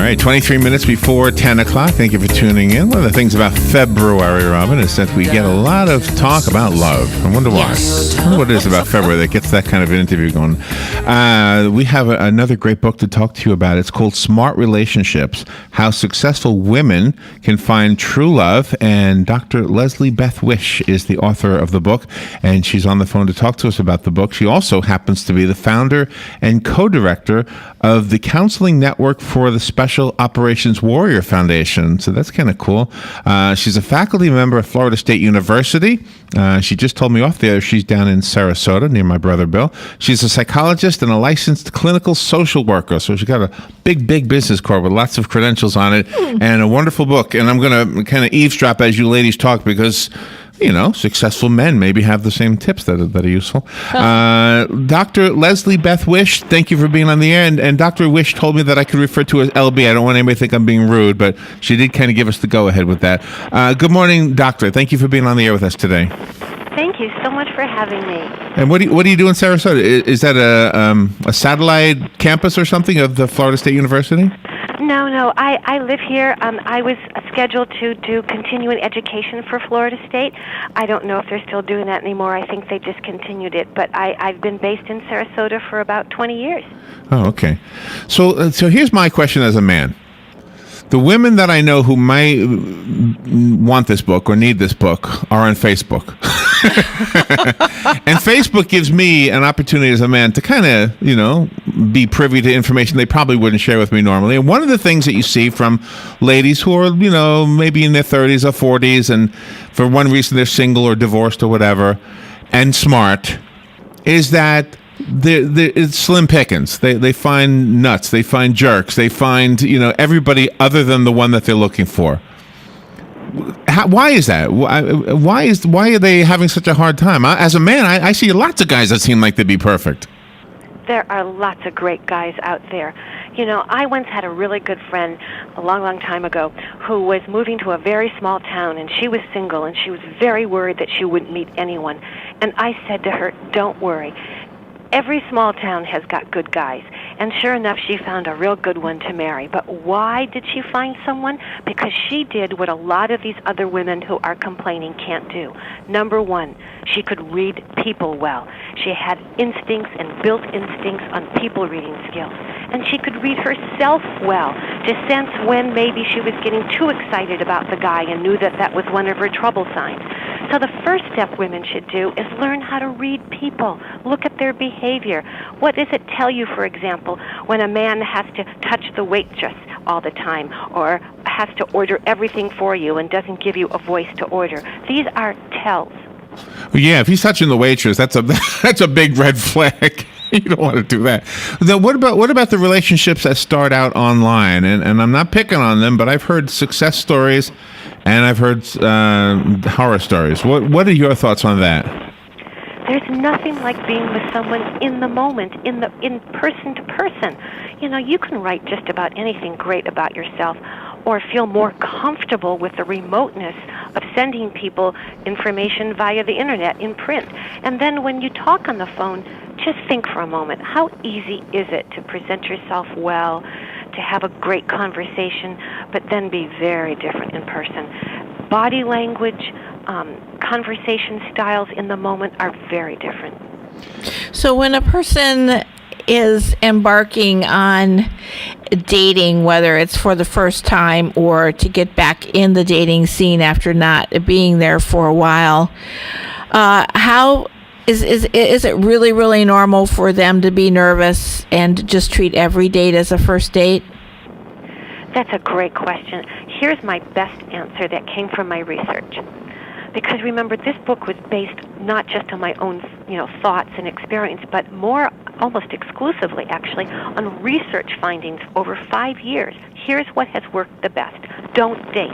right, 23 minutes before 10 o'clock. Thank you for tuning in. One of the things about February, Robin, is that we get a lot of talk about love. I wonder why. Yes. I wonder what it is about February that gets that kind of an interview going. We have another great book to talk to you about. It's called Smart Relationships, How Successful Women Can Find True Love. And Dr. Leslie Beth Wish is the author of the book, and she's on the phone to talk to us about the book. She also happens to be the founder and co-director of the Counseling Network for the Special Operations Warrior Foundation. So that's kind of cool. She's a faculty member at Florida State University. She just told me off there she's down in Sarasota near my brother Bill. She's a psychologist and a licensed clinical social worker. So she's got a big business card with lots of credentials on it and a wonderful book. And I'm going to kind of eavesdrop as you ladies talk because, you know, successful men maybe have the same tips that are useful. Dr. Leslie Beth Wish, thank you for being on the air. And Dr. Wish told me that I could refer to her as LB. I don't want anybody to think I'm being rude, but she did kind of give us the go-ahead with that. Good morning, Doctor. Thank you for being on the air with us today. Thank you so much for having me. And what do you do in Sarasota? Is that a satellite campus or something of the Florida State University? No, I live here. I was scheduled to do continuing education for Florida State. I don't know if they're still doing that anymore. I think they discontinued it. But I've been based in Sarasota for about 20 years. Oh, okay. So here's my question as a man. The women that I know who might want this book or need this book are on Facebook. And Facebook gives me an opportunity as a man to kind of, you know, be privy to information they probably wouldn't share with me normally. And one of the things that you see from ladies who are, you know, maybe in their 30s or 40s, and for one reason they're single or divorced or whatever, and smart, is that it's slim pickings. They find nuts. They find jerks. They find, you know, everybody other than the one that they're looking for. Why is that? Why are they having such a hard time? As a man, I see lots of guys that seem like they'd be perfect. There are lots of great guys out there. You know, I once had a really good friend a long time ago who was moving to a very small town, and she was single, and she was very worried that she wouldn't meet anyone. And I said to her, don't worry. Every small town has got good guys. And sure enough, she found a real good one to marry. But why did she find someone? Because she did what a lot of these other women who are complaining can't do. Number one, she could read people well. She had instincts and built instincts on people reading skills. And she could read herself well to sense when maybe she was getting too excited about the guy and knew that that was one of her trouble signs. So the first step women should do is learn how to read people. Look at their behavior. What does it tell you, for example, when a man has to touch the waitress all the time or has to order everything for you and doesn't give you a voice to order? These are tells. Yeah, if he's touching the waitress, that's a big red flag. You don't want to do that. Then what about the relationships that start out online? And I'm not picking on them, but I've heard success stories and I've heard horror stories. What are your thoughts on that? There's nothing like being with someone in the moment, in person to person. You know, you can write just about anything great about yourself or feel more comfortable with the remoteness of sending people information via the internet in print. And then when you talk on the phone, just think for a moment, how easy is it to present yourself well, to have a great conversation, but then be very different in person? Body language, conversation styles in the moment are very different. So when a person is embarking on dating, whether it's for the first time or to get back in the dating scene after not being there for a while, how is it really normal for them to be nervous and just treat every date as a first date? That's a great question. Here's my best answer that came from my research. Because remember, this book was based not just on my own, thoughts and experience, but more, almost exclusively, actually, on research findings over 5 years. Here's what has worked the best. Don't date.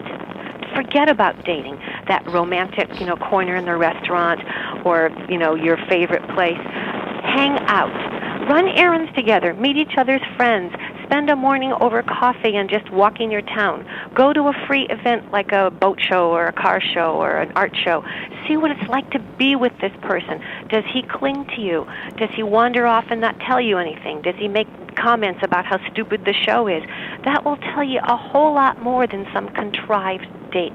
Forget about dating, that romantic, corner in the restaurant or, your favorite place. Hang out. Run errands together. Meet each other's friends. Spend a morning over coffee and just walking your town. Go to a free event like a boat show or a car show or an art show. See what it's like to be with this person. Does he cling to you? Does he wander off and not tell you anything? Does he make comments about how stupid the show is? That will tell you a whole lot more than some contrived date.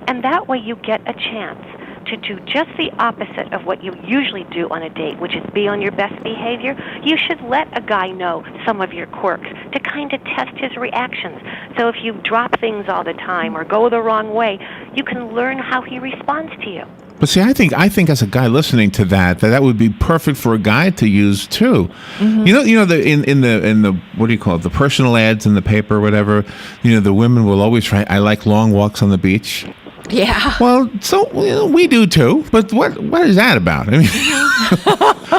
And that way you get a chance to do just the opposite of what you usually do on a date, which is be on your best behavior. You should let a guy know some of your quirks to kind of test his reactions. So if you drop things all the time or go the wrong way, you can learn how he responds to you. But see, I think as a guy listening to that would be perfect for a guy to use too. Mm-hmm. In the what do you call it? The personal ads in the paper or whatever. The women will always write, "I like long walks on the beach." Yeah. Well, so we do too. But what is that about? I mean,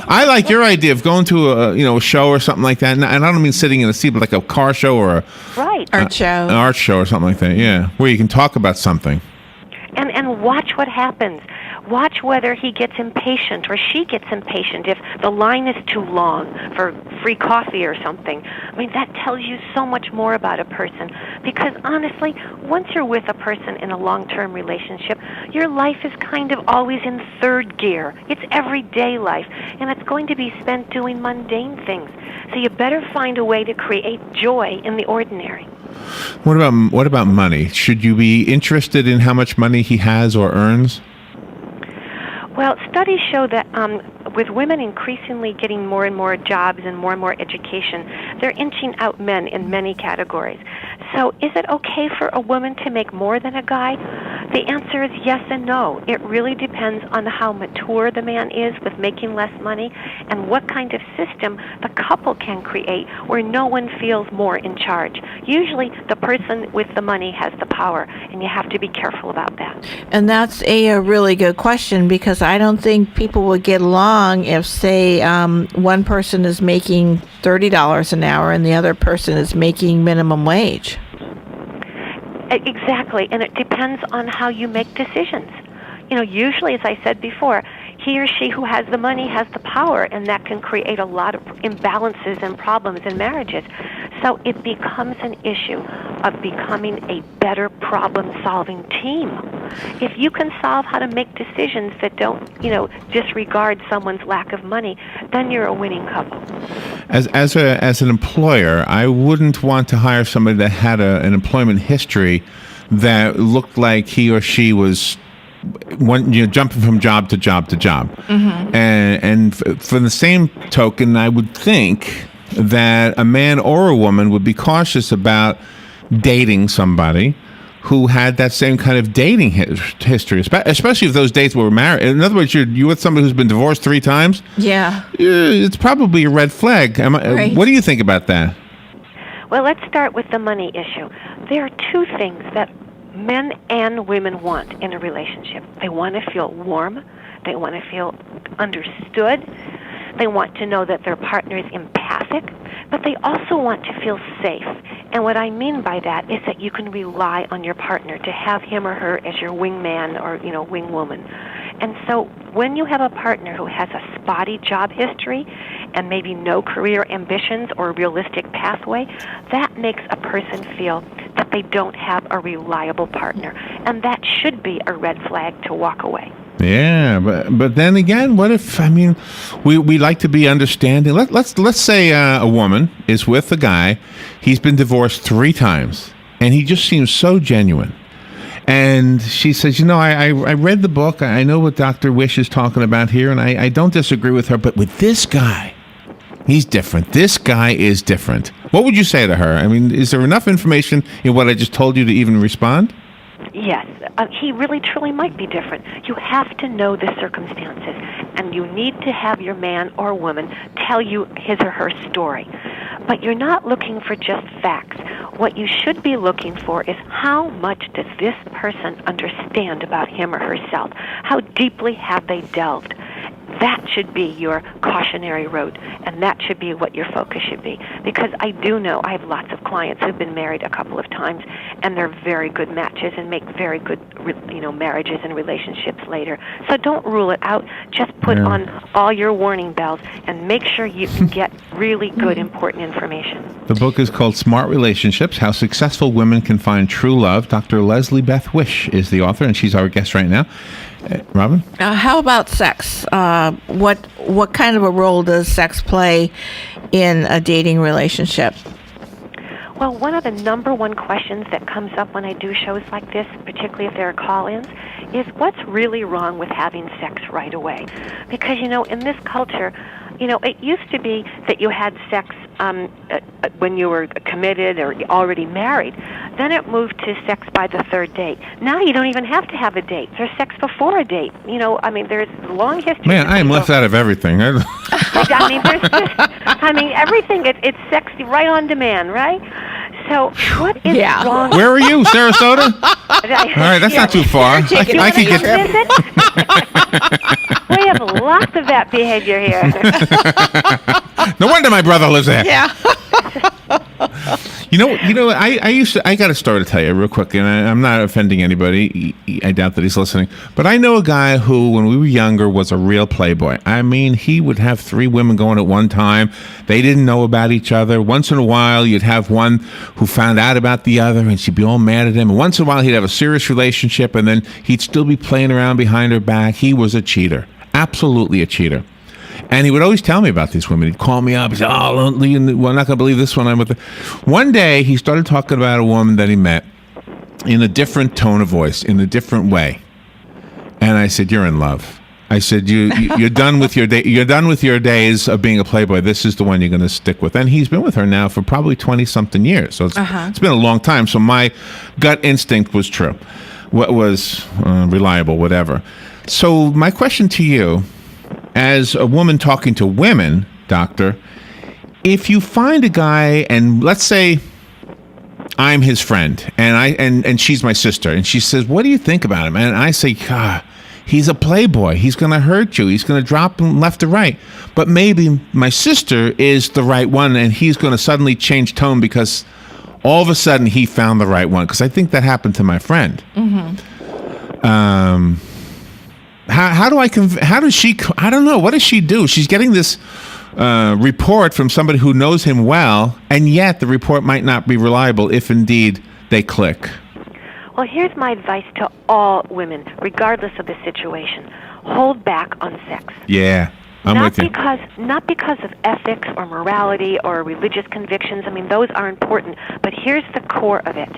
I like your idea of going to a show or something like that, and I don't mean sitting in a seat, but like a car show or art show, an art show or something like that. Yeah, where you can talk about something. And watch what happens. Watch whether he gets impatient or she gets impatient if the line is too long for free coffee or something. I mean, that tells you so much more about a person, because honestly, once you're with a person in a long-term relationship, your life is kind of always in third gear. It's everyday life, and it's going to be spent doing mundane things. So you better find a way to create joy in the ordinary. What about money? Should you be interested in how much money he has or earns? Well, studies show that with women increasingly getting more and more jobs and more education, they're inching out men in many categories. So is it okay for a woman to make more than a guy? The answer is yes and no. It really depends on how mature the man is with making less money and what kind of system the couple can create where no one feels more in charge. Usually the person with the money has the power, and you have to be careful about that. And that's a really good question, because I don't think people would get along if, say, one person is making $30 an hour and the other person is making minimum wage. Exactly, and it depends on how you make decisions. Usually, as I said before, he or she who has the money has the power, and that can create a lot of imbalances and problems in marriages. So it becomes an issue of becoming a better problem-solving team. If you can solve how to make decisions that don't, disregard someone's lack of money, then you're a winning couple. As an employer, I wouldn't want to hire somebody that had an employment history that looked like he or she was jumping from job to job to job. Mm-hmm. And for the same token, I would think that a man or a woman would be cautious about dating somebody who had that same kind of dating history, especially if those dates were married. In other words, you're with somebody who's been divorced 3 times. Yeah. It's probably a red flag. Right. What do you think about that? Well, let's start with the money issue. There are 2 things that men and women want in a relationship. They want to feel warm. They want to feel understood. They want to know that their partner is empathic, but they also want to feel safe. And what I mean by that is that you can rely on your partner to have him or her as your wingman or, wingwoman. And so when you have a partner who has a spotty job history and maybe no career ambitions or realistic pathway, that makes a person feel that they don't have a reliable partner. And that should be a red flag to walk away. Yeah, but then again, what if, we like to be understanding. Let's say a woman is with a guy, he's been divorced 3 times, and he just seems so genuine. And she says, I read the book, I know what Dr. Wish is talking about here, and I don't disagree with her, but with this guy, he's different. This guy is different. What would you say to her? Is there enough information in what I just told you to even respond? Yes, he really truly might be different. You have to know the circumstances, and you need to have your man or woman tell you his or her story. But you're not looking for just facts. What you should be looking for is how much does this person understand about him or herself? How deeply have they delved? That should be your cautionary road, and that should be what your focus should be. Because I do know I have lots of clients who've been married a couple of times, and they're very good matches and make very good, marriages and relationships later. So don't rule it out. Just put on all your warning bells and make sure you can get really good, important information. The book is called Smart Relationships: How Successful Women Can Find True Love. Dr. Leslie Beth Wish is the author, and she's our guest right now. Robin? How about sex? What kind of a role does sex play in a dating relationship? Well, one of the number one questions that comes up when I do shows like this, particularly if there are call-ins, is what's really wrong with having sex right away? Because, in this culture, it used to be that you had sex when you were committed or already married. Then it moved to sex by the third date. Now you don't even have to have a date. There's sex before a date. There's a long history. Man, I am left out of everything. There's everything. It's sexy right on demand, right? So what is wrong? Where are you, Sarasota? All right, that's not too far. I can get visit? We have lots of that behavior here. No wonder my brother lives there. Yeah. I got a story to tell you real quick, and I'm not offending anybody. I doubt that he's listening. But I know a guy who, when we were younger, was a real playboy. I mean, he would have 3 women going at one time. They didn't know about each other. Once in a while, you'd have one who found out about the other, and she'd be all mad at him. And once in a while, he'd have a serious relationship, and then he'd still be playing around behind her back. He was a cheater. Absolutely a cheater. And he would always tell me about these women. He'd call me up. He'd say, I'm not going to believe this one. I'm with her. One day, he started talking about a woman that he met in a different tone of voice, in a different way. And I said, you're in love. I said, you're done with your day. You're done with your days of being a playboy. This is the one you're going to stick with. And he's been with her now for probably 20-something years. So it's been a long time. So my gut instinct was true. What was reliable, whatever. So my question to you, as a woman talking to women, doctor, if you find a guy, and let's say I'm his friend, and she's my sister, and she says, what do you think about him? And I say, God, he's a playboy. He's going to hurt you. He's going to drop him left to right. But maybe my sister is the right one, and he's going to suddenly change tone because all of a sudden he found the right one. Because I think that happened to my friend. Mm-hmm. How does she, I don't know, what does she do? She's getting this report from somebody who knows him well, and yet the report might not be reliable if indeed they click. Well, here's my advice to all women, regardless of the situation. Hold back on sex. Yeah, I'm with you. Not because of ethics or morality or religious convictions. I mean, those are important. But here's the core of it.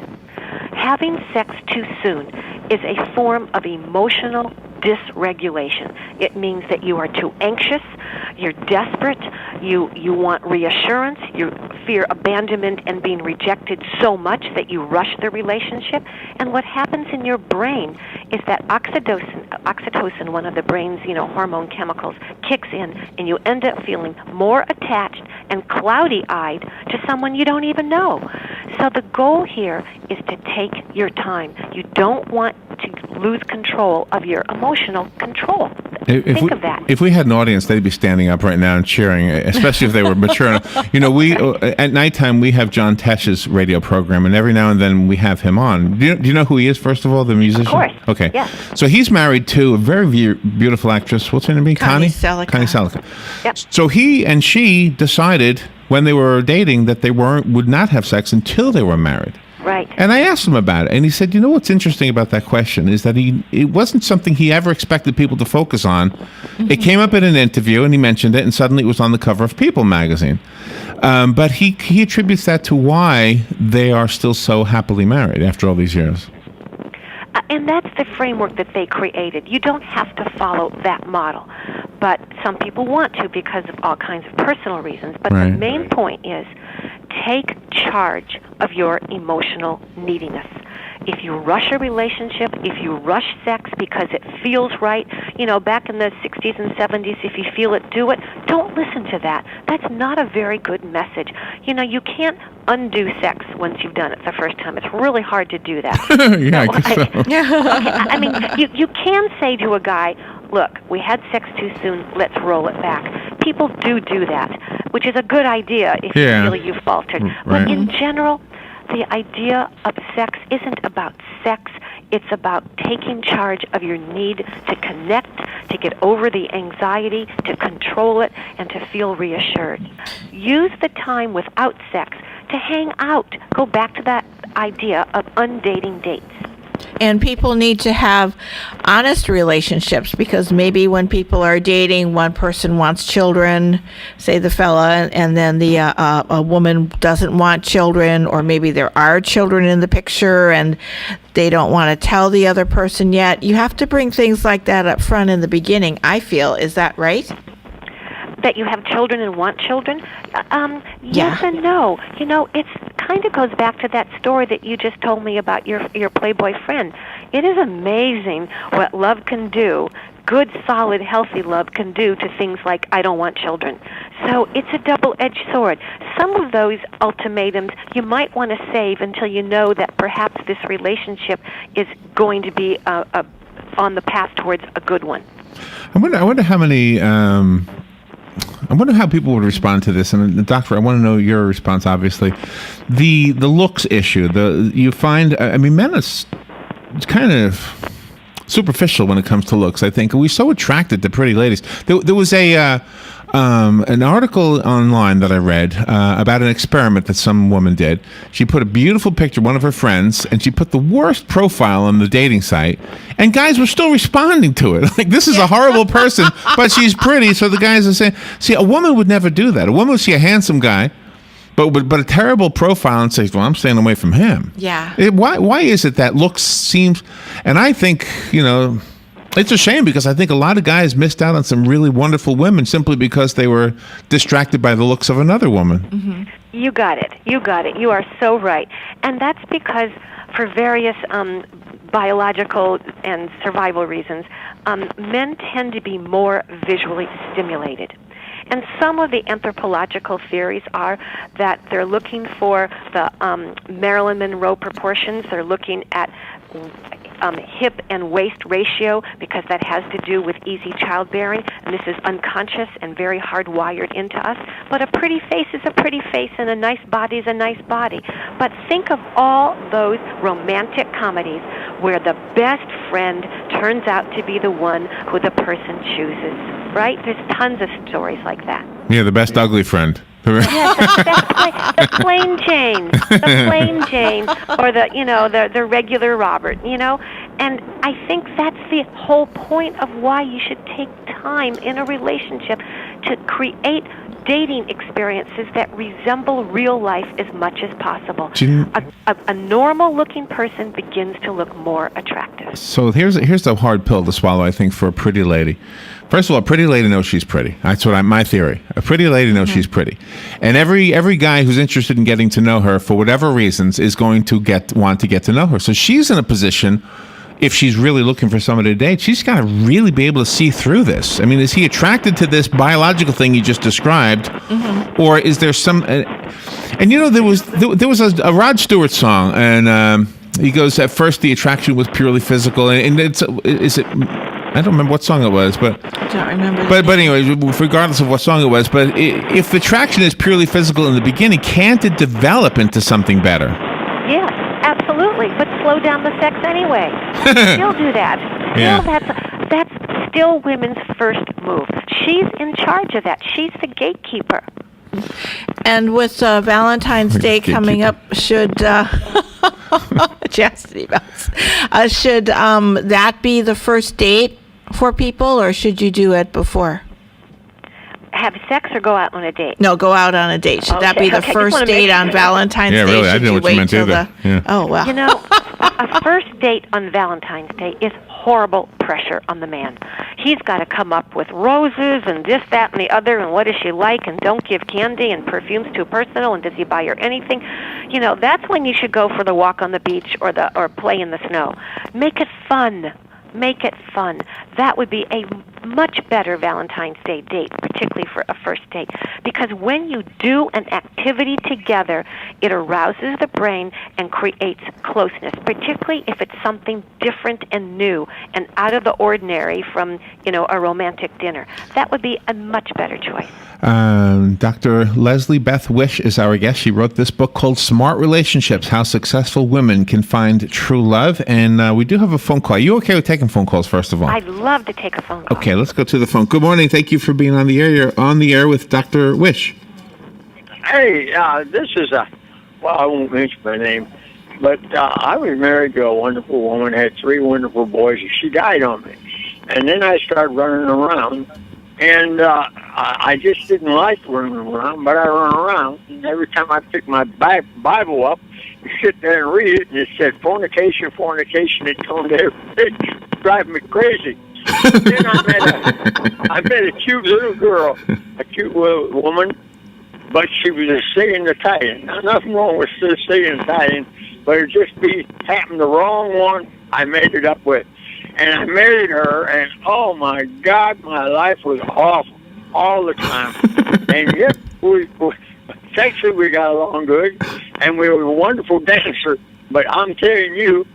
Having sex too soon is a form of emotional dysregulation. It means that you are too anxious, you're desperate, you want reassurance, you fear abandonment and being rejected so much that you rush the relationship. And what happens in your brain is that oxytocin, one of the brain's hormone chemicals, kicks in, and you end up feeling more attached and cloudy-eyed to someone you don't even know. So the goal here is to take your time. You don't want to lose control of your emotional control. Think of that. If we had an audience, they'd be standing up right now and cheering, especially if they were mature enough. We at nighttime we have John Tesh's radio program, and every now and then we have him on. Do you know who he is? First of all, the musician. Of course. Okay. Yes. So he's married to a very beautiful actress. What's her name? Connie Selica. Connie Selica. Yep. So he and she decided when they were dating that they would not have sex until they were married. Right. And I asked him about it, and he said, what's interesting about that question is that it wasn't something he ever expected people to focus on. Mm-hmm. It came up in an interview, and he mentioned it, and suddenly it was on the cover of People magazine. But he attributes that to why they are still so happily married after all these years. And that's the framework that they created. You don't have to follow that model. But some people want to because of all kinds of personal reasons. But right. The main point is take charge of your emotional neediness. If you rush a relationship, if you rush sex because it feels right, back in the 60s and 70s, if you feel it, do it. Don't listen to that. That's not a very good message. You can't undo sex once you've done it the first time. It's really hard to do that. Yeah, I guess so. I mean, you can say to a guy, look, we had sex too soon, let's roll it back. People do that, which is a good idea if you feel you've faltered. Right. But in general, the idea of sex isn't about sex. It's about taking charge of your need to connect, to get over the anxiety, to control it, and to feel reassured. Use the time without sex to hang out. Go back to that idea of undating dates. And people need to have honest relationships, because maybe when people are dating, one person wants children, say the fella, and then the a woman doesn't want children, or maybe there are children in the picture and they don't want to tell the other person yet. You have to bring things like that up front in the beginning, I feel. Is that right? That you have children and want children? Yes Yeah. and no. You know, it's kind of goes back to that story that you just told me about your Playboy friend. It is amazing what love can do. Good, solid, healthy love can do to things like, I don't want children. So it's a double-edged sword. Some of those ultimatums you might want to save until you know that perhaps this relationship is going to be on the path towards a good one. I wonder how many. I wonder how people would respond to this. And doctor, I want to know your response. Obviously, the looks issue. You find. I mean, men is kind of superficial when it comes to looks. I think we're so attracted to pretty ladies. There was an article online that I read about an experiment that some woman did. She put a beautiful picture of one of her friends, and she put the worst profile on the dating site, and guys were still responding to it. Like, this is a horrible person, but she's pretty, so the guys are saying, see, a woman would never do that. A woman would see a handsome guy, but a terrible profile and says, well, I'm staying away from him. Yeah. Why is it that looks seems, and I think, it's a shame, because I think a lot of guys missed out on some really wonderful women simply because they were distracted by the looks of another woman. Mm-hmm. You got it. You are so right. And that's because for various biological and survival reasons, men tend to be more visually stimulated. And some of the anthropological theories are that they're looking for the Marilyn Monroe proportions. They're looking at hip and waist ratio, because that has to do with easy childbearing, and this is unconscious and very hardwired into us. But a pretty face is a pretty face, and a nice body is a nice body. But think of all those romantic comedies where the best friend turns out to be the one who the person chooses, right? There's tons of stories like that. Yeah, the best ugly friend. Yes, the plain Jane, or the regular Robert, and I think that's the whole point of why you should take time in a relationship to create dating experiences that resemble real life as much as possible. A normal-looking person begins to look more attractive. So here's the hard pill to swallow, I think, for a pretty lady. First of all, a pretty lady knows she's pretty. That's my theory. A pretty lady knows she's pretty, and every guy who's interested in getting to know her for whatever reasons is going to want to get to know her. So she's in a position, if she's really looking for somebody to date, she's got to really be able to see through this. I mean, is he attracted to this biological thing you just described, or is there some? And there was a Rod Stewart song, and he goes, at first the attraction was purely physical, and is it? I don't remember what song it was, but I don't remember. But anyway, regardless of what song it was, but if attraction is purely physical in the beginning, can't it develop into something better? Yes, absolutely. But slow down the sex anyway. Still do that. Still, that's still women's first move. She's in charge of that. She's the gatekeeper. And with Valentine's Day coming up, should chastity belts, should that be the first date for people, or should you do it before? Have sex or go out on a date? No, go out on a date. Should that be the first date on Valentine's Day? Yeah, really, I Should didn't know what you meant either. Yeah. Oh, well. A first date on Valentine's Day is horrible pressure on the man. He's got to come up with roses and this, that, and the other, and what does she like, and don't give candy, and perfume's too personal, and does he buy her anything? That's when you should go for the walk on the beach or play in the snow. Make it fun. Make it fun. That would be a much better Valentine's Day date, particularly for a first date. Because when you do an activity together, it arouses the brain and creates closeness, particularly if it's something different and new and out of the ordinary from, a romantic dinner. That would be a much better choice. Dr. Leslie Beth Wish is our guest. She wrote this book called Smart Relationships, How Successful Women Can Find True Love. And we do have a phone call. Are you okay with taking phone calls, first of all? I'd love to take a phone call. Okay, let's go to the phone. Good morning. Thank you for being on the air. You're on the air with Dr. Wish. Hey, this is I won't mention my name. But I was married to a wonderful woman, had 3 wonderful boys, and she died on me. And then I started running around, and I just didn't like running around, but I run around. And every time I pick my Bible up, and sit there and read it, and it said fornication, fornication. It told it drive me crazy. Then I met a cute little girl, a cute little woman, but she was a singing Italian. Now, nothing wrong with singing Italian, but it just happened the wrong one I made it up with. And I married her, and oh my God, my life was awful all the time. And yet, sexually we got along good, and we were a wonderful dancer. But I'm telling you,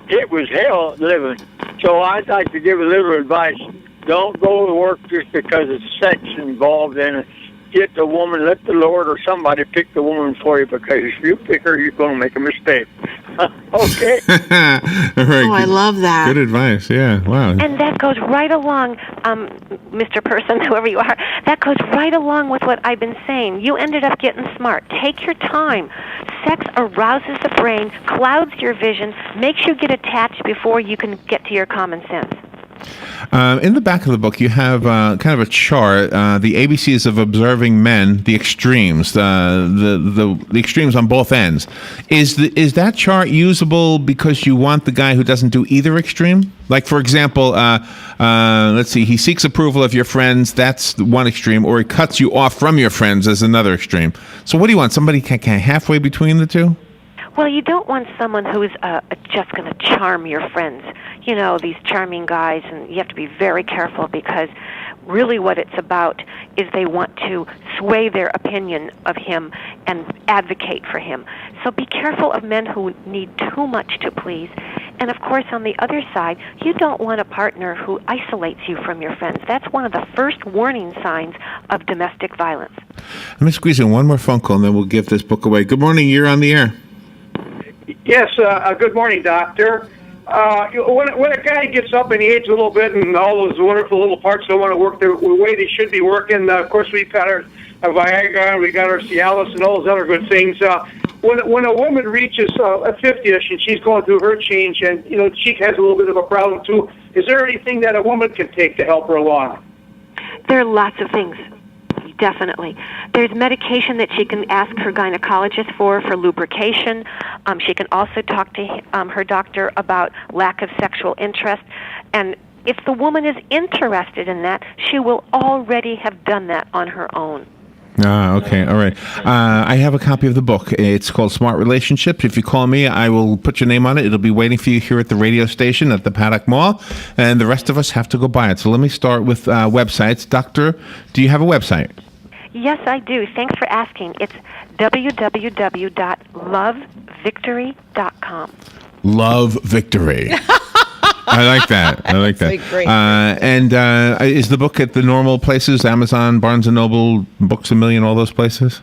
it was hell living. So I'd like to give a little advice. Don't go to work just because of sex involved in it. Get the woman, let the Lord or somebody pick the woman for you, because if you pick her, you're going to make a mistake. Okay? I love that. Good advice, yeah. Wow. And that goes right along, Mr. Person, whoever you are, that goes right along with what I've been saying. You ended up getting smart. Take your time. Sex arouses the brain, clouds your vision, makes you get attached before you can get to your common sense. In the back of the book, you have kind of a chart, the ABCs of observing men, the extremes, the extremes on both ends. Is that chart usable because you want the guy who doesn't do either extreme? Like, for example, let's see, he seeks approval of your friends, that's one extreme, or he cuts you off from your friends as another extreme. So what do you want, somebody kind of halfway between the two? Well, you don't want someone who's just going to charm your friends. You know, these charming guys, and you have to be very careful, because really what it's about is they want to sway their opinion of him and advocate for him. So be careful of men who need too much to please. And of course, on the other side, you don't want a partner who isolates you from your friends. That's one of the first warning signs of domestic violence. Let me squeeze in one more phone call, and then we'll give this book away. Good morning, you're on the air. Yes, good morning, Doctor. When a guy gets up in age a little bit and all those wonderful little parts don't want to work the way they should be working, of course we've got our Viagra and we got our Cialis and all those other good things. When a woman reaches 50ish and she's going through her change, and she has a little bit of a problem too, is there anything that a woman can take to help her along? There are lots of things. Definitely. There's medication that she can ask her gynecologist for lubrication. She can also talk to her doctor about lack of sexual interest. And if the woman is interested in that, she will already have done that on her own. Okay. All right. I have a copy of the book. It's called Smart Relationships. If you call me, I will put your name on it. It'll be waiting for you here at the radio station at the Paddock Mall, and the rest of us have to go buy it. So let me start with websites. Doctor, do you have a website? Yes, I do. Thanks for asking. It's www.lovevictory.com. Love Victory. I like that. And is the book at the normal places? Amazon, Barnes & Noble, Books A Million, all those places?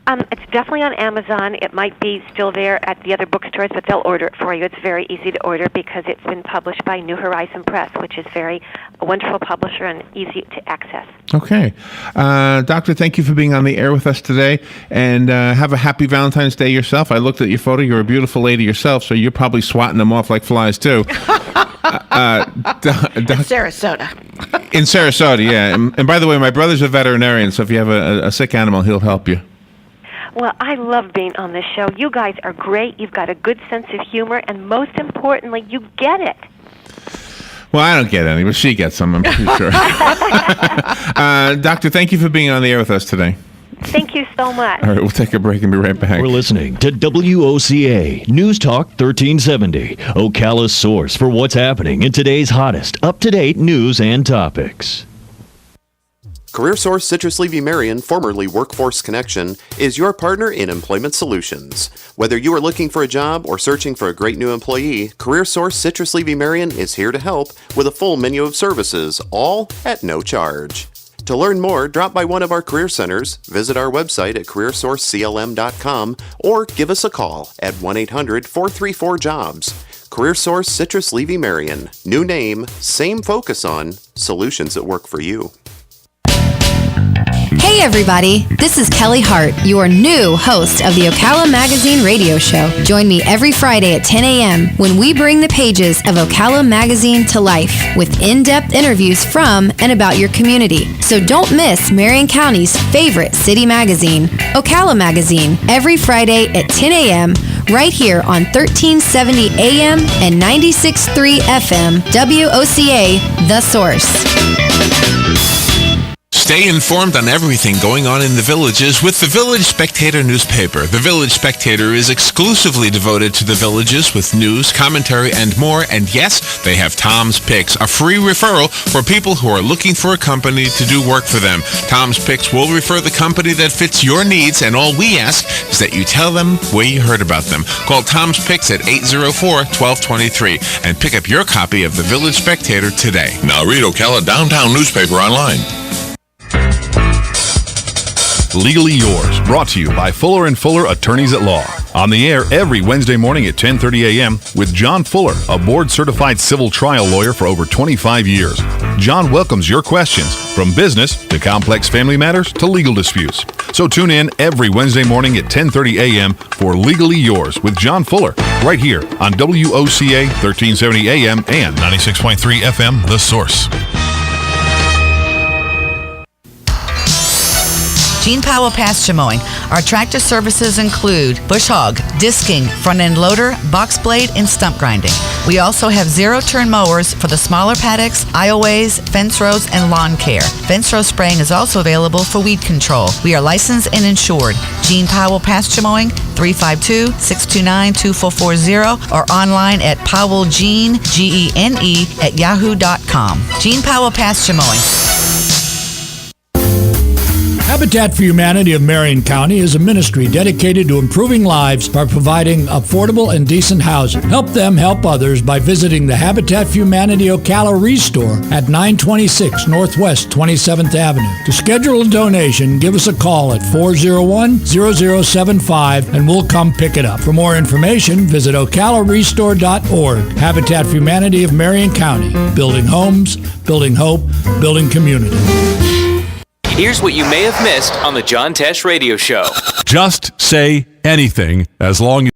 It's definitely on Amazon. It might be still there at the other bookstores, but they'll order it for you. It's very easy to order because it's been published by New Horizon Press, which is a wonderful publisher and easy to access. Okay. Doctor, thank you for being on the air with us today, and have a happy Valentine's Day yourself. I looked at your photo. You're a beautiful lady yourself, so you're probably swatting them off like flies, too. Sarasota. In Sarasota, yeah. And by the way, my brother's a veterinarian, so if you have a sick animal, he'll help you. Well, I love being on this show. You guys are great. You've got a good sense of humor, and most importantly, you get it. Well, I don't get any, but she gets some, I'm pretty sure. Doctor, thank you for being on the air with us today. Thank you so much. All right, we'll take a break and be right back. We're listening to WOCA News Talk 1370, Ocala's source for what's happening in today's hottest, up-to-date news and topics. CareerSource Citrus Levy Marion, formerly Workforce Connection, is your partner in employment solutions. Whether you are looking for a job or searching for a great new employee, CareerSource Citrus Levy Marion is here to help with a full menu of services, all at no charge. To learn more, drop by one of our career centers, visit our website at careersourceclm.com, or give us a call at 1-800-434-JOBS. CareerSource Citrus Levy Marion. New name, same focus on solutions that work for you. Hey everybody, this is Kelly Hart, your new host of the Ocala Magazine radio show. Join me every Friday at 10 a.m. when we bring the pages of Ocala Magazine to life with in-depth interviews from and about your community. So don't miss Marion County's favorite city magazine, Ocala Magazine, every Friday at 10 a.m. right here on 1370 AM and 96.3 FM, WOCA, The Source. Stay informed on everything going on in the villages with the Village Spectator newspaper. The Village Spectator is exclusively devoted to the villages with news, commentary, and more. And yes, they have Tom's Picks, a free referral for people who are looking for a company to do work for them. Tom's Picks will refer the company that fits your needs, and all we ask is that you tell them where you heard about them. Call Tom's Picks at 804-1223 and pick up your copy of the Village Spectator today. Now read Ocala Downtown newspaper online. Legally Yours, brought to you by Fuller & Fuller Attorneys at Law. On the air every Wednesday morning at 10:30 a.m. with John Fuller, a board-certified civil trial lawyer for over 25 years. John welcomes your questions, from business to complex family matters to legal disputes. So tune in every Wednesday morning at 10:30 a.m. for Legally Yours with John Fuller, right here on WOCA 1370 a.m. and 96.3 FM, The Source. Gene Powell Pasture Mowing. Our tractor services include bush hog, disking, front-end loader, box blade, and stump grinding. We also have zero-turn mowers for the smaller paddocks, aisleways, fence rows, and lawn care. Fence row spraying is also available for weed control. We are licensed and insured. Gene Powell Pasture Mowing, 352-629-2440, or online at powellgene, Gene, at yahoo.com. Gene Powell Pasture Mowing. Habitat for Humanity of Marion County is a ministry dedicated to improving lives by providing affordable and decent housing. Help them help others by visiting the Habitat for Humanity Ocala Restore at 926 Northwest 27th Avenue. To schedule a donation, give us a call at 401-0075 and we'll come pick it up. For more information, visit ocalarestore.org. Habitat for Humanity of Marion County. Building homes, building hope, building community. Here's what you may have missed on the John Tesh Radio Show. Just say anything as long as